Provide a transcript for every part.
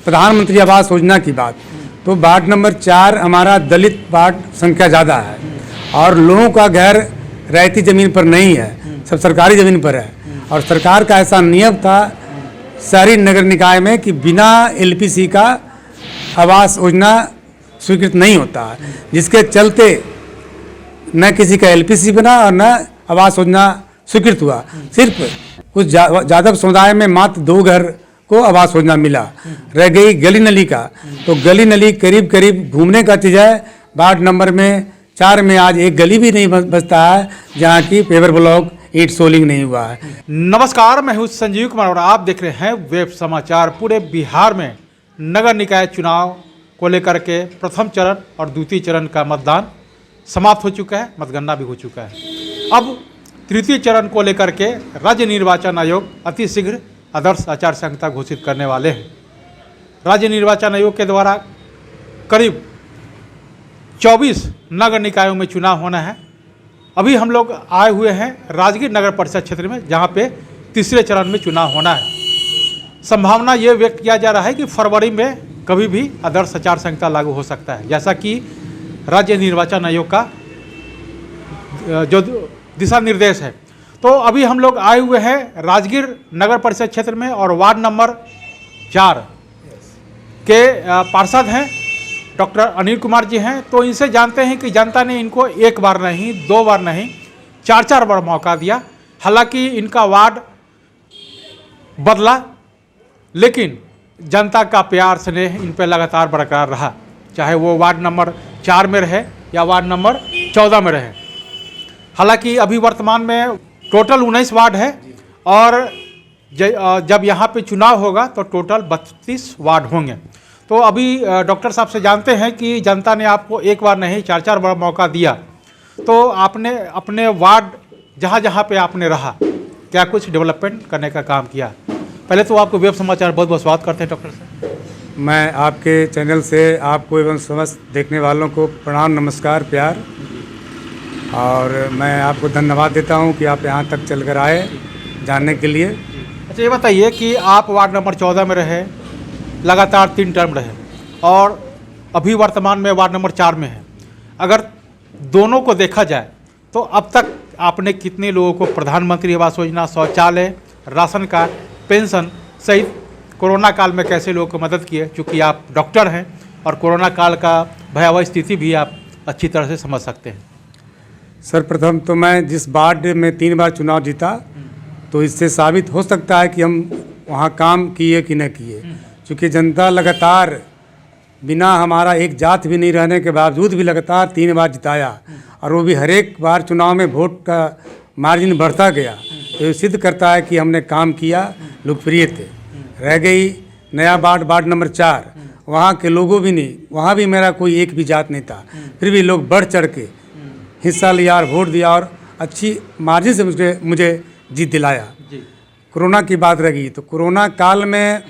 प्रधानमंत्री आवास योजना की बात, तो वार्ड नंबर 4 हमारा दलित वार्ड संख्या ज़्यादा है और लोगों का घर रहती ज़मीन पर नहीं है, सब सरकारी ज़मीन पर है। और सरकार का ऐसा नियम था शहरी नगर निकाय में कि बिना एलपीसी का आवास योजना स्वीकृत नहीं होता है, जिसके चलते न किसी का एलपीसी बना और न आवास योजना स्वीकृत हुआ। सिर्फ कुछ जादव समुदाय में मात्र 2 घर को आवास योजना मिला। रह गई गली नली का, तो गली नली करीब करीब घूमने का चीज़ है। वार्ड नंबर में 4 में आज एक गली भी नहीं बचता है जहाँ की पेवर ब्लॉक ईंट सोलिंग नहीं हुआ है। नमस्कार, मैं हूँ संजीव कुमार और आप देख रहे हैं वेब समाचार। पूरे बिहार में नगर निकाय चुनाव को लेकर के प्रथम चरण और द्वितीय चरण का मतदान समाप्त हो चुका है, मतगणना भी हो चुका है। अब तृतीय चरण को लेकर के राज्य निर्वाचन आयोग अति शीघ्र आदर्श आचार संहिता घोषित करने वाले हैं। राज्य निर्वाचन आयोग के द्वारा करीब 24 नगर निकायों में चुनाव होना है। अभी हम लोग आए हुए हैं राजगीर नगर परिषद क्षेत्र में, जहां पे तीसरे चरण में चुनाव होना है। संभावना ये व्यक्त किया जा रहा है कि फरवरी में कभी भी आदर्श आचार संहिता लागू हो सकता है, जैसा कि राज्य निर्वाचन आयोग का जो दिशा निर्देश है। तो अभी हम लोग आए हुए हैं राजगीर नगर परिषद क्षेत्र में और वार्ड नंबर 4 के पार्षद हैं डॉक्टर अनिल कुमार जी हैं। तो इनसे जानते हैं कि जनता ने इनको एक बार नहीं, 2 बार नहीं, 4 बार मौका दिया। हालांकि इनका वार्ड बदला, लेकिन जनता का प्यार स्नेह इन पर लगातार बरकरार रहा, चाहे वो वार्ड नंबर 4 में रहे या वार्ड नंबर 14 में रहे। हालांकि अभी वर्तमान में टोटल 19 वार्ड है और जब यहाँ पे चुनाव होगा तो टोटल 32 वार्ड होंगे। तो अभी डॉक्टर साहब से जानते हैं कि जनता ने आपको एक बार नहीं 4 बार मौका दिया, तो आपने अपने वार्ड जहाँ जहाँ पे आपने रहा क्या कुछ डेवलपमेंट करने का काम किया? पहले तो आपको वेब समाचार बहुत बहुत स्वागत करते हैं डॉक्टर साहब। मैं आपके चैनल से आपको एवं समस्त देखने वालों को प्रणाम, नमस्कार, प्यार, और मैं आपको धन्यवाद देता हूं कि आप यहां तक चलकर आए जानने के लिए। अच्छा, ये बताइए कि आप वार्ड नंबर 14 में रहे, लगातार 3 टर्म रहे और अभी वर्तमान में वार्ड नंबर 4 में है। अगर दोनों को देखा जाए तो अब तक आपने कितने लोगों को प्रधानमंत्री आवास योजना, शौचालय, राशन कार्ड, पेंशन सहित कोरोना काल में कैसे लोगों को मदद की है? चूँकि आप डॉक्टर हैं और कोरोना काल का भयावह स्थिति भी आप अच्छी तरह से समझ सकते हैं। सर्वप्रथम तो मैं जिस वार्ड में 3 बार चुनाव जीता, तो इससे साबित हो सकता है कि हम वहाँ काम किए कि न किए। क्योंकि जनता लगातार बिना हमारा एक जात भी नहीं रहने के बावजूद भी लगातार 3 बार जिताया, और वो भी हर एक बार चुनाव में वोट का मार्जिन बढ़ता गया। तो ये सिद्ध करता है कि हमने काम किया, लोकप्रिय थे। रह गई नया वार्ड नंबर 4, वहाँ के लोगों भी नहीं, वहाँ भी मेरा कोई एक भी जात नहीं था, फिर भी लोग बढ़ चढ़ के हिस्सा लिया और वोट दिया और अच्छी मार्जिन से मुझे जीत दिलाया। कोरोना की बात रह गई, तो कोरोना काल में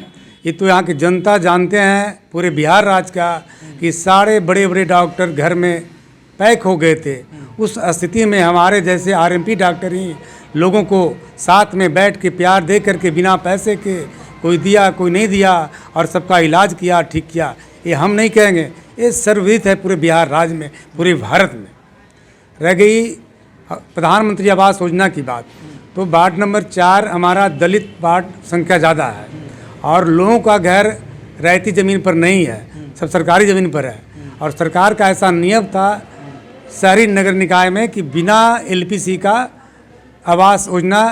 ये तो यहाँ की जनता जानते हैं, पूरे बिहार राज्य का, कि सारे बड़े बड़े डॉक्टर घर में पैक हो गए थे। उस स्थिति में हमारे जैसे आरएमपी डॉक्टर ही लोगों को साथ में बैठ के प्यार दे करके बिना पैसे के कोई दिया कोई नहीं दिया और सबका इलाज किया, ठीक किया। ये हम नहीं कहेंगे, ये सर्वविदित है पूरे बिहार राज्य में, पूरे भारत में। रह गई प्रधानमंत्री आवास योजना की बात, तो वार्ड नंबर 4 हमारा दलित वार्ड संख्या ज़्यादा है और लोगों का घर रहती ज़मीन पर नहीं है, सब सरकारी ज़मीन पर है। और सरकार का ऐसा नियम था शहरी नगर निकाय में कि बिना एलपीसी का आवास योजना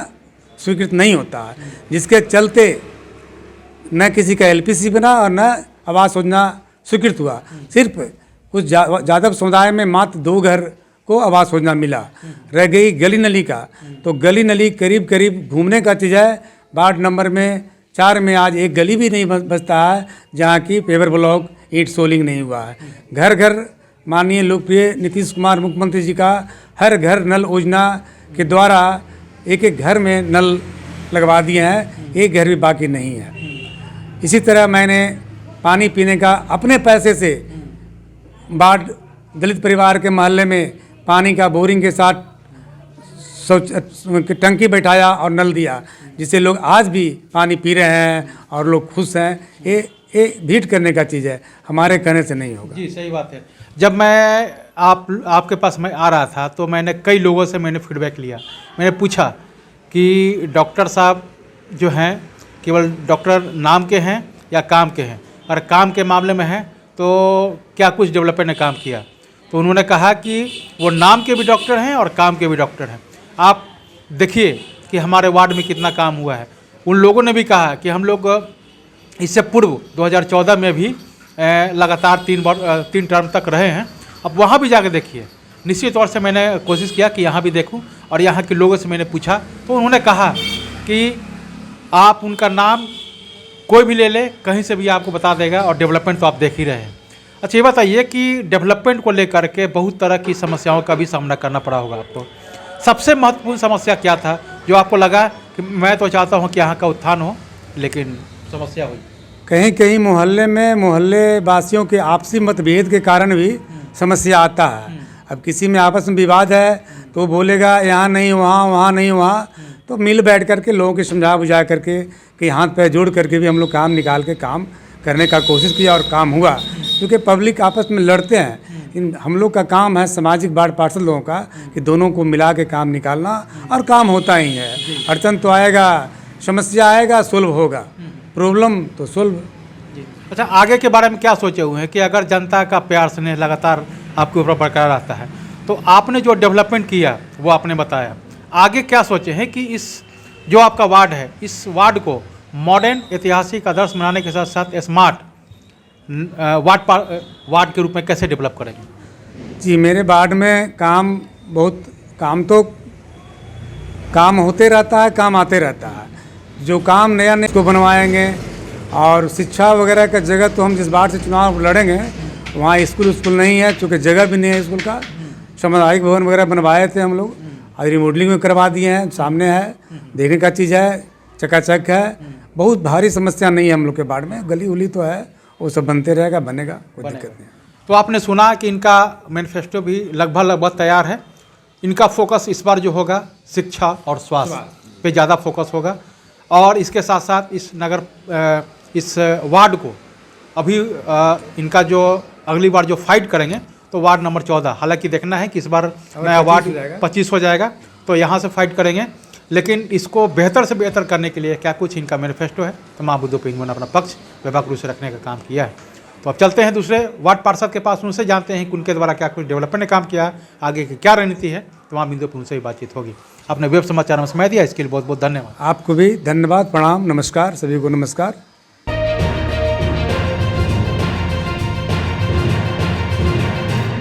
स्वीकृत नहीं होता है, जिसके चलते न किसी का एलपीसी बना और न आवास योजना स्वीकृत हुआ। सिर्फ कुछ जादव समुदाय में मात्र 2 घर को आवास योजना मिला। रह गई गली नली का, तो गली नली करीब करीब घूमने का चीज़ है। वार्ड नंबर में 4 में आज एक गली भी नहीं बचता है जहाँ की पेवर ब्लॉक ईंट सोलिंग नहीं हुआ है। घर घर माननीय लोकप्रिय नीतीश कुमार मुख्यमंत्री जी का हर घर नल योजना के द्वारा एक एक घर में नल लगवा दिए हैं, एक घर भी बाकी नहीं है। इसी तरह मैंने पानी पीने का अपने पैसे से वार्ड दलित परिवार के मोहल्ले में पानी का बोरिंग के साथ टंकी बैठाया और नल दिया, जिससे लोग आज भी पानी पी रहे हैं और लोग खुश हैं। ये ये भीट करने का चीज़ है, हमारे कहने से नहीं होगा। जी सही बात है। जब मैं आपके पास मैं आ रहा था तो मैंने कई लोगों से मैंने फीडबैक लिया। मैंने पूछा कि डॉक्टर साहब जो हैं केवल डॉक्टर नाम के हैं या काम के हैं, और काम के मामले में हैं तो क्या कुछ डेवलपमेंट ने काम किया। तो उन्होंने कहा कि वो नाम के भी डॉक्टर हैं और काम के भी डॉक्टर हैं। आप देखिए कि हमारे वार्ड में कितना काम हुआ है। उन लोगों ने भी कहा कि हम लोग इससे पूर्व 2014 में भी लगातार 3 टर्म तक रहे हैं। अब वहाँ भी जाकर देखिए। निश्चित तौर से मैंने कोशिश किया कि यहाँ भी देखूं और यहाँ के लोगों से मैंने पूछा तो उन्होंने कहा कि आप उनका नाम कोई भी ले ले, कहीं से भी आपको बता देगा, और डेवलपमेंट तो आप देख ही रहे हैं। अच्छा ये बताइए कि डेवलपमेंट को लेकर के बहुत तरह की समस्याओं का भी सामना करना पड़ा होगा आपको। सबसे महत्वपूर्ण समस्या क्या था जो आपको लगा कि मैं तो चाहता हूँ कि यहाँ का उत्थान हो लेकिन समस्या हुई? कहीं कहीं मोहल्ले में मोहल्ले वासियों के आपसी मतभेद के कारण भी समस्या आता है। अब किसी में आपस में विवाद है तो वो बोलेगा यहाँ नहीं वहाँ, वहाँ नहीं वहाँ, तो मिल बैठ करके लोगों की समझा बुझा करके कि हाथ पैर जोड़ करके भी हम लोग काम निकाल के काम करने का कोशिश किया और काम हुआ। क्योंकि पब्लिक आपस में लड़ते हैं, इन हम लोग का काम है सामाजिक वार्ड पार्षद लोगों का कि दोनों को मिला के काम निकालना, और काम होता ही है। अड़चन तो आएगा, समस्या आएगा, सोल्व होगा, प्रॉब्लम तो सोल्व। अच्छा आगे के बारे में क्या सोचे हुए हैं कि अगर जनता का प्यार स्नेह लगातार आपके ऊपर बरकरार रहता है तो आपने जो डेवलपमेंट किया वो आपने बताया, आगे क्या सोचे हैं कि इस जो आपका वार्ड है इस वार्ड को मॉडर्न ऐतिहासिक आदर्श बनाने के साथ साथ स्मार्ट वार्ड के रूप में कैसे डेवलप करेंगे? जी मेरे वार्ड में काम बहुत काम होते रहता है, काम आते रहता है। जो काम नया नया को बनवाएंगे, और शिक्षा वगैरह का जगह तो हम जिस वार्ड से चुनाव लड़ेंगे वहाँ स्कूल नहीं है, चूँकि जगह भी नहीं है स्कूल का। सामुदायिक भवन वगैरह बनवाए थे हम लोग और रिमॉडलिंग में करवा दिए हैं, सामने है, देखने का चीज़ है, चकाचक है। बहुत भारी समस्या नहीं है हम लोग के वार्ड में, गली उली तो है, वो सब बनते रहेगा, बनेगा, कोई दिक्कत नहीं। तो आपने सुना कि इनका मैनिफेस्टो भी लगभग तैयार है। इनका फोकस इस बार जो होगा शिक्षा और स्वास्थ्य पे ज़्यादा फोकस होगा, और इसके साथ साथ इस वार्ड को अभी इनका जो अगली बार जो फाइट करेंगे तो वार्ड नंबर 14, हालांकि देखना है कि इस बार नया वार्ड 25 हो जाएगा तो यहाँ से फाइट करेंगे, लेकिन इसको बेहतर से बेहतर करने के लिए क्या कुछ इनका मैनिफेस्टो है। तो महाबुद्धो पिंगुन अपना पक्ष व्यापक रूप से रखने का काम किया है। तो अब चलते हैं दूसरे वार्ड पार्षद के पास, उनसे जानते हैं कि उनके द्वारा क्या कुछ डेवलपमेंट ने काम किया है, आगे की क्या रणनीति है। तो वहाँ बिंदु पर उनसे भी बातचीत होगी। आपने वेब समाचार में समय दिया, इसके लिए बहुत बहुत धन्यवाद। आपको भी धन्यवाद, प्रणाम, नमस्कार, सभी को नमस्कार।